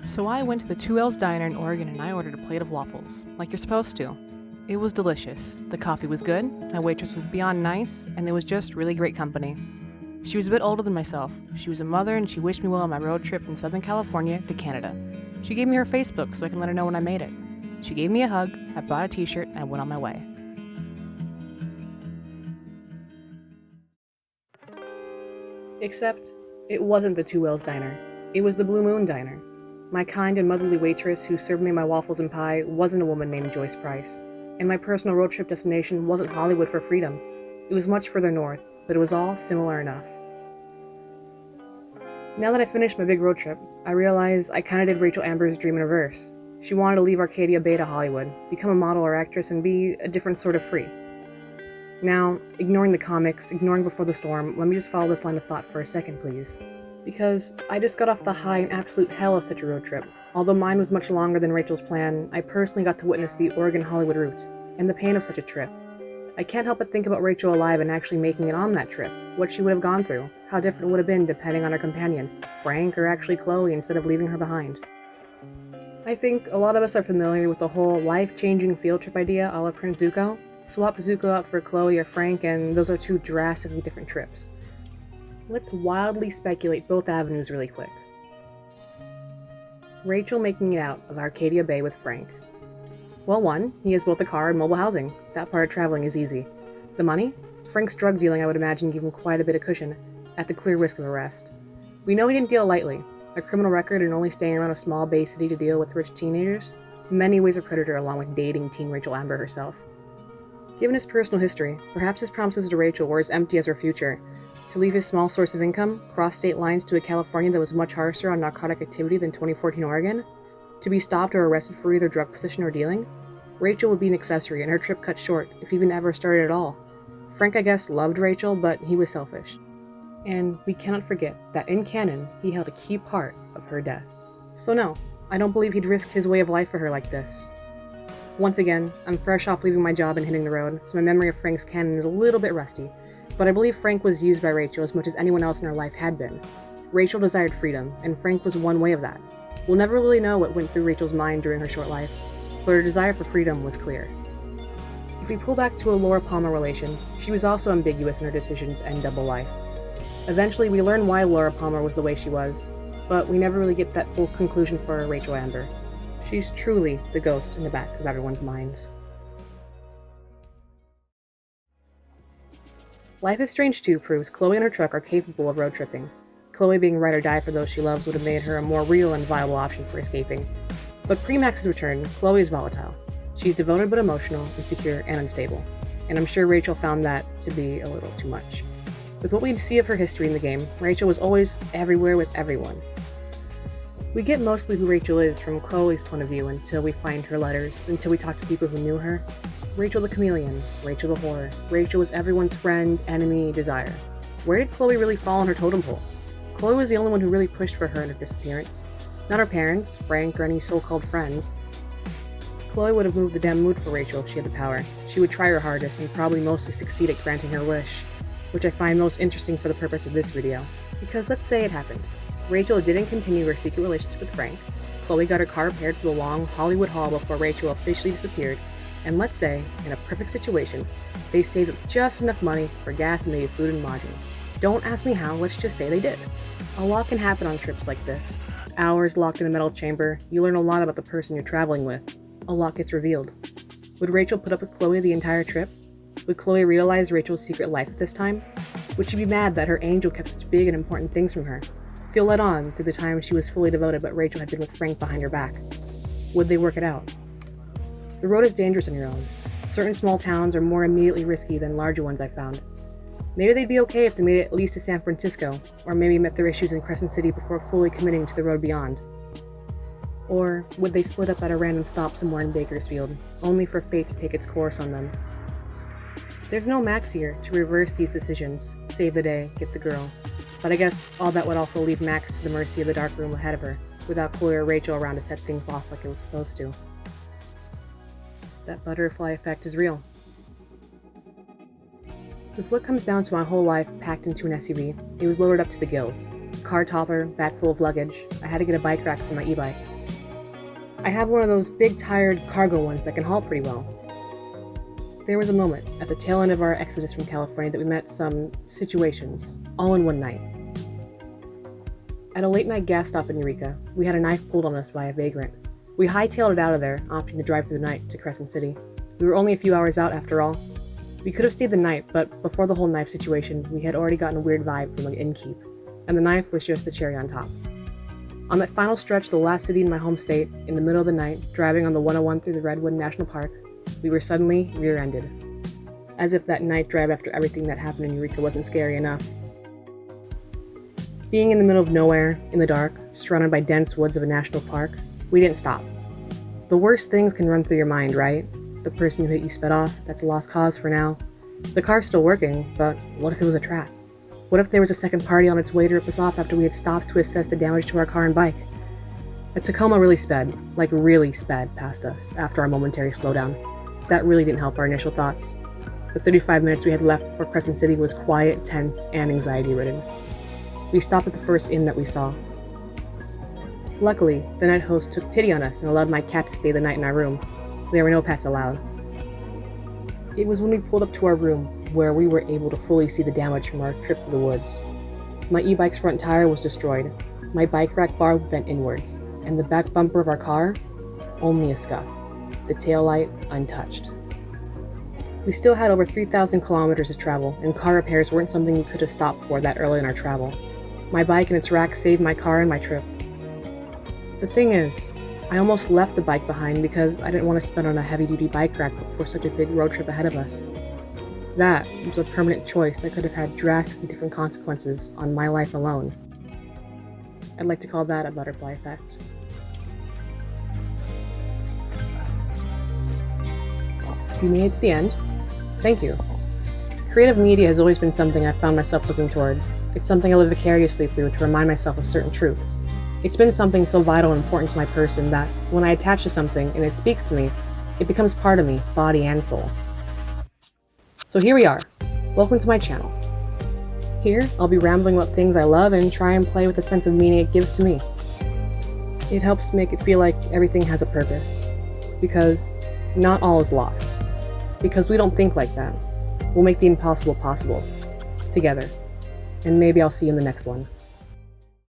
So I went to the 2L's Diner in Oregon and I ordered a plate of waffles, like you're supposed to. It was delicious. The coffee was good, my waitress was beyond nice, and it was just really great company. She was a bit older than myself. She was a mother and she wished me well on my road trip from Southern California to Canada. She gave me her Facebook so I can let her know when I made it. She gave me a hug, I bought a t-shirt, and I went on my way. Except, it wasn't the 2L's Diner. It was the Blue Moon Diner. My kind and motherly waitress who served me my waffles and pie wasn't a woman named Joyce Price. And my personal road trip destination wasn't Hollywood for freedom. It was much further north, but it was all similar enough. Now that I finished my big road trip, I realized I kinda did Rachel Amber's dream in reverse. She wanted to leave Arcadia Bay to Hollywood, become a model or actress, and be a different sort of free. Now, ignoring the comics, ignoring Before the Storm, let me just follow this line of thought for a second, please. Because I just got off the high and absolute hell of such a road trip. Although mine was much longer than Rachel's plan, I personally got to witness the Oregon-Hollywood route, and the pain of such a trip. I can't help but think about Rachel alive and actually making it on that trip, what she would have gone through, how different it would have been depending on her companion, Frank or actually Chloe, instead of leaving her behind. I think a lot of us are familiar with the whole life-changing field trip idea a la Prince Zuko. Swap Zuko out for Chloe or Frank and those are two drastically different trips. Let's wildly speculate both avenues really quick. Rachel making it out of Arcadia Bay with Frank. Well, one, he has both a car and mobile housing. That part of traveling is easy. The money? Frank's drug dealing I would imagine gave him quite a bit of cushion, at the clear risk of arrest. We know he didn't deal lightly. A criminal record and only staying around a small bay city to deal with rich teenagers? Many ways a predator along with dating teen Rachel Amber herself. Given his personal history, perhaps his promises to Rachel were as empty as her future. To leave his small source of income, cross state lines to a California that was much harsher on narcotic activity than 2014 Oregon? To be stopped or arrested for either drug possession or dealing? Rachel would be an accessory and her trip cut short, if even ever started at all. Frank, I guess, loved Rachel, but he was selfish. And we cannot forget that in canon, he held a key part of her death. So no, I don't believe he'd risk his way of life for her like this. Once again, I'm fresh off leaving my job and hitting the road, so my memory of Frank's canon is a little bit rusty. But I believe Frank was used by Rachel as much as anyone else in her life had been. Rachel desired freedom, and Frank was one way of that. We'll never really know what went through Rachel's mind during her short life, but her desire for freedom was clear. If we pull back to a Laura Palmer relation, she was also ambiguous in her decisions and double life. Eventually, we learn why Laura Palmer was the way she was, but we never really get that full conclusion for Rachel Amber. She's truly the ghost in the back of everyone's minds. Life is Strange 2 proves Chloe and her truck are capable of road tripping. Chloe being ride or die for those she loves would have made her a more real and viable option for escaping. But pre-Max's return, Chloe is volatile. She's devoted but emotional, insecure, and unstable. And I'm sure Rachel found that to be a little too much. With what we see of her history in the game, Rachel was always everywhere with everyone. We get mostly who Rachel is from Chloe's point of view until we find her letters, until we talk to people who knew her. Rachel the chameleon, Rachel the whore. Rachel was everyone's friend, enemy, desire. Where did Chloe really fall on her totem pole? Chloe was the only one who really pushed for her in her disappearance. Not her parents, Frank, or any so-called friends. Chloe would have moved the damn mood for Rachel if she had the power. She would try her hardest and probably mostly succeed at granting her wish, which I find most interesting for the purpose of this video. Because let's say it happened. Rachel didn't continue her secret relationship with Frank. Chloe got her car repaired for the long Hollywood haul before Rachel officially disappeared. And let's say, in a perfect situation, they saved up just enough money for gas and maybe food and lodging. Don't ask me how, let's just say they did. A lot can happen on trips like this. Hours locked in a metal chamber, you learn a lot about the person you're traveling with. A lot gets revealed. Would Rachel put up with Chloe the entire trip? Would Chloe realize Rachel's secret life at this time? Would she be mad that her angel kept such big and important things from her? Feel led on through the time she was fully devoted but Rachel had been with Frank behind her back? Would they work it out? The road is dangerous on your own. Certain small towns are more immediately risky than larger ones I've found. Maybe they'd be okay if they made it at least to San Francisco, or maybe met their issues in Crescent City before fully committing to the road beyond. Or would they split up at a random stop somewhere in Bakersfield, only for fate to take its course on them? There's no Max here to reverse these decisions, save the day, get the girl. But I guess all that would also leave Max to the mercy of the dark room ahead of her, without Chloe or Rachel around to set things off like it was supposed to. That butterfly effect is real. With what comes down to my whole life packed into an SUV, it was loaded up to the gills. Car topper, back full of luggage. I had to get a bike rack for my e-bike. I have one of those big tired cargo ones that can haul pretty well. There was a moment at the tail end of our exodus from California that we met some situations, all in one night. At a late night gas stop in Eureka, we had a knife pulled on us by a vagrant. We hightailed it out of there, opting to drive through the night to Crescent City. We were only a few hours out after all. We could have stayed the night, but before the whole knife situation, we had already gotten a weird vibe from an innkeep, and the knife was just the cherry on top. On that final stretch, the last city in my home state, in the middle of the night, driving on the 101 through the Redwood National Park, we were suddenly rear-ended. As if that night drive after everything that happened in Eureka wasn't scary enough. Being in the middle of nowhere, in the dark, surrounded by dense woods of a national park, we didn't stop. The worst things can run through your mind, right? The person who hit you sped off, that's a lost cause for now. The car's still working, but what if it was a trap? What if there was a second party on its way to rip us off after we had stopped to assess the damage to our car and bike? A Tacoma really sped past us after our momentary slowdown. That really didn't help our initial thoughts. The 35 minutes we had left for Crescent City was quiet, tense, and anxiety-ridden. We stopped at the first inn that we saw. Luckily, the night host took pity on us and allowed my cat to stay the night in our room. There were no pets allowed. It was when we pulled up to our room where we were able to fully see the damage from our trip to the woods. My e-bike's front tire was destroyed, my bike rack bar bent inwards, and the back bumper of our car, only a scuff, the taillight untouched. We still had over 3,000 kilometers to travel, and car repairs weren't something we could have stopped for that early in our travel. My bike and its rack saved my car and my trip. The thing is, I almost left the bike behind because I didn't want to spend on a heavy-duty bike rack before such a big road trip ahead of us. That was a permanent choice that could have had drastically different consequences on my life alone. I'd like to call that a butterfly effect. If you made it to the end, thank you. Creative media has always been something I've found myself looking towards. It's something I live vicariously through to remind myself of certain truths. It's been something so vital and important to my person that when I attach to something and it speaks to me, it becomes part of me, body and soul. So here we are. Welcome to my channel. Here, I'll be rambling about things I love and try and play with the sense of meaning it gives to me. It helps make it feel like everything has a purpose. Because not all is lost. Because we don't think like that. We'll make the impossible possible. Together. And maybe I'll see you in the next one.